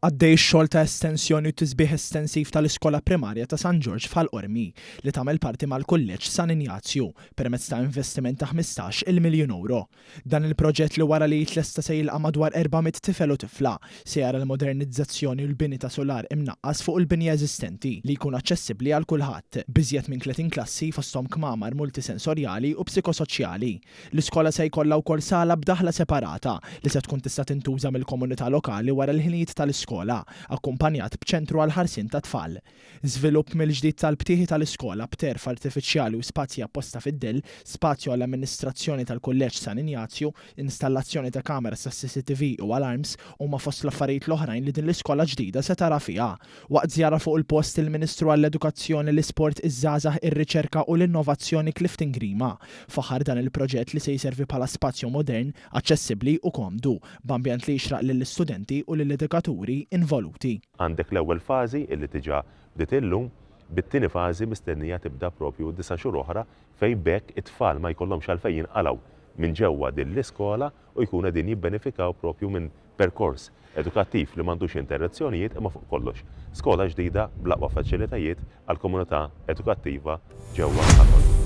Għaddej x-xogħol ta' estensjoni u tisbieħ estensiv tal-Iskola Primarja ta' San George f'Ħal-Qormi li tagħmel parti mal-Kulleġġ San Ignazju permezz ta' investiment ta' 15 miljun euro. Dan il-proġett li wara li jitlesta se jilqa' madwar 400 tifel u tifla se jara l-modernizzazzjoni u l-bini ta' solar imnaqqas fuq il-bini eżistenti li jkun aċċessibbli għal kulħadd biżjed minn 30 klassi fosthom kmamar multisensorjali u psikosoċjali. L-iskola se jkollha wkoll sala b'daħla separata li se tkun tista' tintuża mill-komunità lokali wara l-ħinijiet tal-iskola akkumpanjat b'ċentru għal ħarsien ta' tfal. Żvilupp mill-ġdid tal-btieħi tal-iskola b'terf artifiċjali u spazji apposta fid-dill, spazju għall-amministrazzjoni tal-Kulleġġ San Ignazju, installazzjoni ta' kameras ta' CCTV u alarms huma fost l-affarijiet l-oħrajn li din l-iskola ġdida se tara fiha. Waqt żjara fuq il-post il-Ministru għall-Edukazzjoni, l-Isport, iż-żgħażagħ, ir-Riċerka u l-Innovazzjoni Clifton Grima faħar dan il-proġett li se jservi bħala spazju modern, aċċessibbli u komdu, b'ambjent li jixraq lill-istudenti u lill-edukaturi involuti. Għandek l-ewwel fażi illi diġà bdiet illum, bit-tieni fażi mistennija tibda propju 9 xhur oħra fejn bekk it-tfal ma jkollhomx għalfejn jinqalgħu minn ġewwa din l-iskola u jkunu qegħdin jibbenefikaw propju minn perkors edukattiv li m'għandux interazzjonijiet imma fuq kollox. Skola ġdida bl-aqwa faċilitajiet għall-komunità edukattiva ġewwa Ħal-Qormi.